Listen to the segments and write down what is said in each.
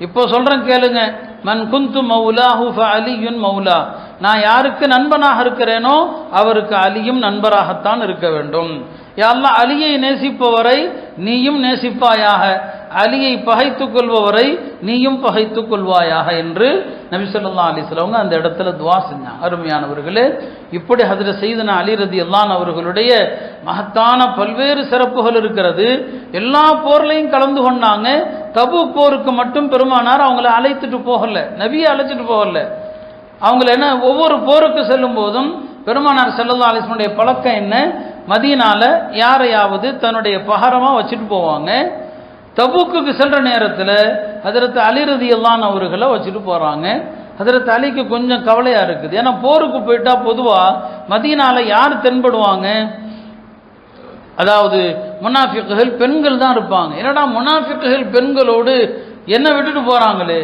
இப்போ சொல்றேன் கேளுங்க. மன் குந்து மௌலாஹு ஃபஅலியுன் மௌலா, நான் யாருக்கு நண்பனாக இருக்கிறேனோ அவருக்கு அலியும் நண்பராகத்தான் இருக்க வேண்டும். யா அல்லாஹ், அலியை நேசிப்பவரை நீயும் நேசிப்பாயாக, அலியை பகைத்துக் கொள்பவரை நீயும் பகைத்துக் கொள்வாயாக என்று நபி ஸல்லல்லாஹு அலைஹி வஸல்லம் அந்த இடத்துல துஆ செஞ்சாங்க. அருமையானவர்களே, இப்படி ஹஜ்ரத் சையதுனா அலி ரலியல்லாஹு அன்ஹு அவர்களுடைய மகத்தான பல்வேறு சிறப்புகள் இருக்கிறது. எல்லா போர்லையும் கலந்து கொண்டாங்க. தபூக் போருக்கு மட்டும் பெருமானார் அவங்கள அழைத்துட்டு போகல, நபியை அழைச்சிட்டு போகல. அவங்கள என்ன, ஒவ்வொரு போருக்கு செல்லும் போதும் பெருமானார் ஸல்லல்லாஹு அலைஹி வஸல்லம் பழக்கம் என்ன, மதீனால யாரையாவது தன்னுடைய பகரமா வச்சுட்டு போவாங்க. தபூக்குக்கு செல்ற நேரத்தில் ஹஜ்ரத் அலி ரலியல்லாஹு அன்ஹு அவர்களை வச்சுட்டு போறாங்க. ஹஜ்ரத் அலிக்கு கொஞ்சம் கவலையா இருக்குது. ஏன்னா போருக்கு போயிட்டா பொதுவா மதீனால யார் தென்படுவாங்க, அதாவது முனாஃபிக்குகள் பெண்கள் தான் இருப்பாங்க. என்னடா முனாஃபிக்குகள் பெண்களோடு என்ன விட்டுட்டு போறாங்களே,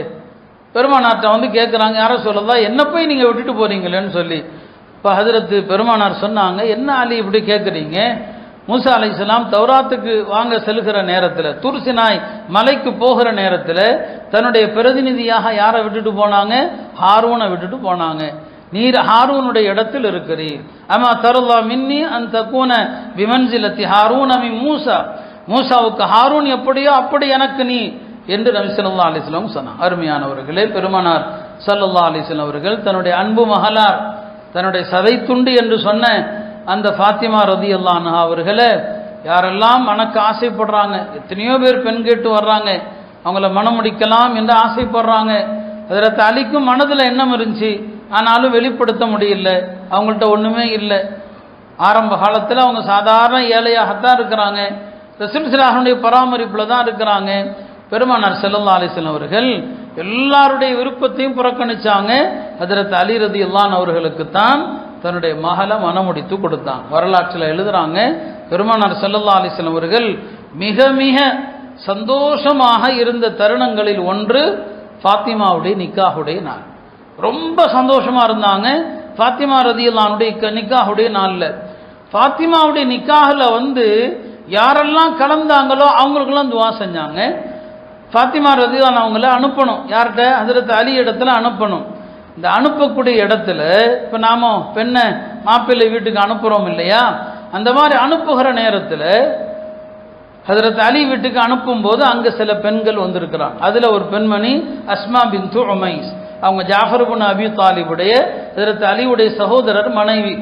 பெருமானார்ட்ட வந்து கேட்குறாங்க, யாரை சொல்லலாம், என்ன போய் நீங்கள் விட்டுட்டு போறீங்களேன்னு சொல்லி. இப்போ ஹஜ்ரத் பெருமானார் சொன்னாங்க, என்ன அலி இப்படி கேட்குறீங்க, மூசா அலைஹிஸ்ஸலாம் தௌராத்துக்கு வாங்க செல்கிற நேரத்தில், துர்சினாய் மலைக்கு போகிற நேரத்தில் தன்னுடைய பிரதிநிதியாக யாரை விட்டுட்டு போனாங்க, ஹாரூனை விட்டுட்டு போனாங்க. நீர் ஹாரூனுடைய இடத்தில் இருக்கிறீர். அமா தருல்லா மின்னி அந்த தக்கூன பிமன்சிலத்தி ஹாரூன் அமி மூசா, மூசாவுக்கு ஹாரூன் எப்படியோ அப்படி எனக்கு நீ என்று நபி ஸல்லல்லாஹு அலைஹி வஸல்லம் சொன்னார். அருமையானவர்களே, பெருமானார் ஸல்லல்லாஹு அலைஹி வஸல்லம் அவர்கள் தன்னுடைய அன்பு மகளார், தன்னுடைய சதை துண்டு என்று சொன்ன அந்த ஃபாத்திமா ரலியல்லாஹு அன்ஹா அவர்களை யாரெல்லாம் மணக்க ஆசைப்படுறாங்க, எத்தனையோ பேர் பெண் கேட்டு வர்றாங்க, அவங்கள மனம் முடிக்கலாம் என்று ஆசைப்படுறாங்க. ஹஜ்ரத் அலிக்கும் மனதில் எண்ணம் இருந்துச்சு, ஆனாலும் வெளிப்படுத்த முடியல, அவங்கள்ட்ட ஒன்றுமே இல்லை. ஆரம்ப காலத்தில் அவங்க சாதாரண ஏழையாகத்தான் இருக்கிறாங்க, ரசூல் ஸல்லல்லாஹு பராமரிப்பில் தான் இருக்கிறாங்க. பெருமானார் ஸல்லல்லாஹு அலைஹி வஸல்லம் அவர்கள் எல்லாருடைய விருப்பத்தையும் புறக்கணிச்சாங்க. ஹஜ்ரத் அலி ரலியல்லாஹு அன்ஹு அவர்களுக்கு தான் தன்னுடைய மகளை மனமுடித்து கொடுத்தாங்க. வரலாற்றில் எழுதுறாங்க, பெருமானார் ஸல்லல்லாஹு அலைஹி வஸல்லம் அவர்கள் மிக மிக சந்தோஷமாக இருந்த தருணங்களில் ஒன்று ஃபாத்திமாவுடைய நிக்காஹுடைய நாள். ரொம்ப சந்தோஷமா இருந்தாங்க ஃபாத்திமா ரலியல்லாஹு அன்ஹுடைய நிக்காஹுடைய நாளில். ஃபாத்திமாவுடைய நிக்காஹில் வந்து யாரெல்லாம் கலந்தாங்களோ அவங்களுக்கெல்லாம் துவா செஞ்சாங்க. ஃபாத்திமா ரலியல்லாஹு அவங்கள அனுப்பணும், யார்கிட்ட, ஹஜ்ரத் அலி இடத்துல அனுப்பணும். இந்த அனுப்பக்கூடிய இடத்துல இப்போ நாம பெண்ணை மாப்பிள்ளை வீட்டுக்கு அனுப்புகிறோம் இல்லையா, அந்த மாதிரி அனுப்புகிற நேரத்தில் ஹஜ்ரத் அலி வீட்டுக்கு அனுப்பும்போது அங்கே சில பெண்கள் வந்திருக்கிறாங்க. அதில் ஒரு பெண்மணி அஸ்மா பின்து உமைஸ், அவங்க ஜாஃபர் இப்னு அபி தாலிபுடைய ஹஜ்ரத் அலியுடைய சகோதரர் மனைவி.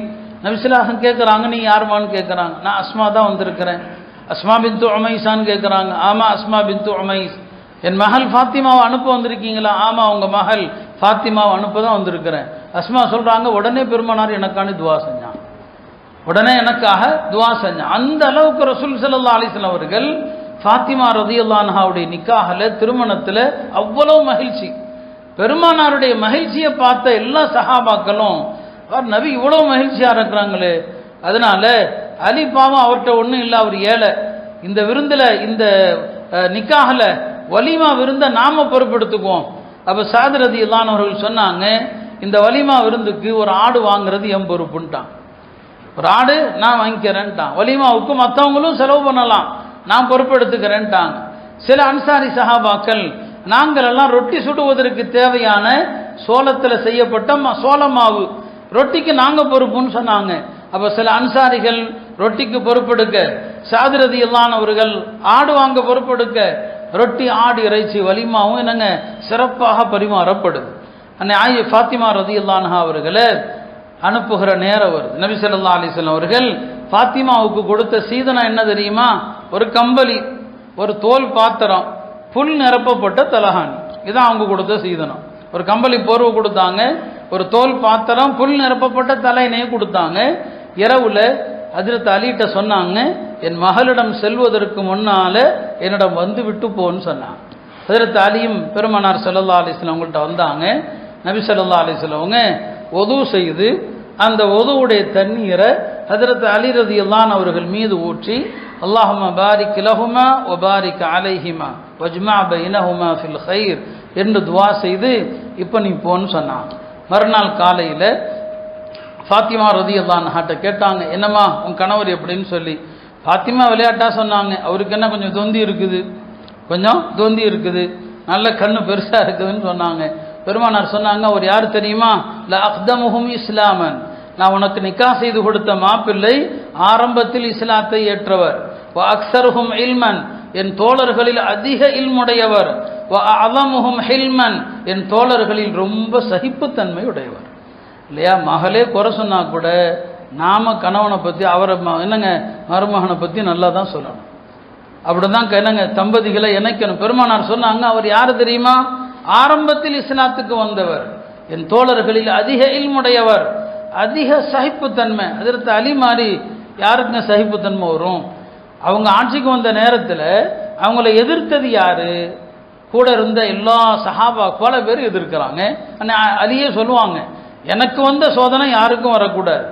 நபி ஸல்லல்லாஹு கேட்குறாங்க, நீ யாருமான்னு கேட்குறாங்க. நான் அஸ்மா தான் வந்திருக்கிறேன். அஸ்மா பின்து உமைஸான்னு கேட்குறாங்க. ஆமாம் அஸ்மா பின்து உமைஸ், என் மகள் ஃபாத்திமாவை அனுப்ப வந்திருக்கீங்களா? ஆமாம் உங்கள் மகள் ஃபாத்திமாவை அனுப்ப தான் வந்திருக்கிறேன். அஸ்மா சொல்கிறாங்க, உடனே பெருமானார் எனக்கான துவா செஞ்சான், உடனே எனக்காக துவா செஞ்சான். அந்த அளவுக்கு ரசூல் ஸல்லல்லாஹு அலைஹி வஸல்லம் அவர்கள் ஃபாத்திமா ரலியல்லாஹு அன்ஹாவுடைய நிக்காஹில், திருமணத்தில் அவ்வளவு மகிழ்ச்சி. பெருமானாருடைய மகிழ்ச்சியை பார்த்த எல்லா சஹாபாக்களும், நபி இவ்வளவு மகிழ்ச்சியாக இருக்கிறாங்களே, அதனால அலி பாவம் அவர்கிட்ட ஒன்றும் இல்லை, அவர் ஏழை, இந்த விருந்தில், இந்த நிக்காஹில் வலிமா விருந்தை நாம பொறுப்பெடுத்துக்குவோம். அப்போ சாத் ரலியல்லாஹு அன்ஹு அவர்கள் சொன்னாங்க, இந்த வலிமா விருந்துக்கு ஒரு ஆடு வாங்குறது என் பொறுப்புன்ட்டான், ஒரு ஆடு நான் வாங்கிக்கிறேன்ட்டான். வலிமாவுக்கு மற்றவங்களும் செலவு பண்ணலாம், நான் பொறுப்பெடுத்துக்கிறேன்ட்டாங்க. சில அன்சாரி சஹாபாக்கள், நாங்கள் எல்லாம் ரொட்டி சுடுவதற்கு தேவையான சோளத்தில் செய்யப்பட்ட சோள மாவு, ரொட்டிக்கு நாங்கள் பொறுப்புன்னு சொன்னாங்க. அப்போ சில அன்சாரிகள் ரொட்டிக்கு பொறுப்பெடுக்க, சாத் ரலியல்லாஹு அன்ஹு அவர்கள் ஆடு வாங்க பொறுப்பெடுக்க, ரொட்டி ஆடு இறைச்சி வலிமாவும் என்னங்க சிறப்பாக பரிமாறப்படுது. அன்னை ஃபாத்திமா ரலியல்லாஹு அன்ஹா அவர்களை அனுப்புகிற நேரம் வருது. நபி ஸல்லல்லாஹு அலைஹி வஸல்லம் அவர்கள் ஃபாத்திமாவுக்கு கொடுத்த சீதனா என்ன தெரியுமா? ஒரு கம்பளி, ஒரு தோல் பாத்திரம், புல் நிரப்பப்பட்ட தலகாணி, இதான் அவங்க கொடுத்த சீதனம். ஒரு கம்பளி போர்வை கொடுத்தாங்க, ஒரு தோல் பாத்திரம், புல் நிரப்பப்பட்ட தலையணையை கொடுத்தாங்க. இரவுல ஹஜ்ரத் அலிட்ட சொன்னாங்க, என் மகளிடம் செல்வதற்கு முன்னால என்னிடம் வந்து விட்டு போன்னு சொன்னாங்க. ஹஜ்ரத் அலியும் பெருமானார் ஸல்லல்லாஹு அலைஹி வஸல்லம் அவங்கள்ட்ட வந்தாங்க. நபி ஸல்லல்லாஹு அலைஹி வஸல்லம் அவங்க ஒது செய்து அந்த ஒதுவுடைய தண்ணீரை ஹஜ்ரத் அலி ரலியல்லாஹு அன்ஹு அவர்கள் மீது ஊற்றி, அல்லாஹும்ம பாரிக் லஹுமா வ பாரிக் அலைஹிமா வஜ்மா பைனஹுமா ஃபில் கைர் என்று துவா செய்து, இப்போ நீ போன்னு சொன்னாங்க. மறுநாள் காலையில் ஃபாத்திமா ரலியல்லாஹு அன்ஹாட்ட கேட்டாங்க, என்னம்மா உன் கணவர் எப்படின்னு சொல்லி. ஃபாத்திமா விளையாட்டா சொன்னாங்க, அவருக்கு என்ன கொஞ்சம் தொந்தி இருக்குது, கொஞ்சம் தொந்தி இருக்குது. நல்ல கண்ணு பெருசாக இருக்குதுன்னு சொன்னாங்க. பெருமானார் சொன்னாங்க, அவர் யார் தெரியுமா? ல அக்தமுஹும் இஸ்லாமன், நான் உனக்கு நிக்கா செய்து கொடுத்த மாப்பிள்ளை ஆரம்பத்தில் இஸ்லாத்தை ஏற்றவர். வ அக்ஸருஹும் இல்மன், என் தோழர்களில் அதிக இல்முடையவர். வ அஅலமுஹும் ஹில்மன், என் தோழர்களில் ரொம்ப சகிப்புத்தன்மை உடையவர். இல்லையா? மகளே குறை சொன்னா கூட நாம கணவனை பற்றி, அவரை என்னங்க மருமகனை பற்றி நல்லா தான் சொல்லணும். அப்படிதான் என்னங்க தம்பதிகளை இணைக்கணும். பெருமானார் சொன்னாங்க, அவர் யாரு தெரியுமா? ஆரம்பத்தில் இஸ்லாத்துக்கு வந்தவர், என் தோழர்களில் அதிக இல்முடையவர், அதிக சகிப்புத்தன்மை. அதற்கு அலி மாதிரி யாருக்குங்க சகிப்புத்தன்மை வரும்? அவங்க ஆட்சிக்கு வந்த நேரத்தில் அவங்கள எதிர்த்தது யாரு? கூட இருந்த எல்லா சஹாபா பல பேர் எதிர்க்கிறாங்க. அலியே சொல்லுவாங்க, எனக்கு வந்த சோதனை யாருக்கும் வரக்கூடாது.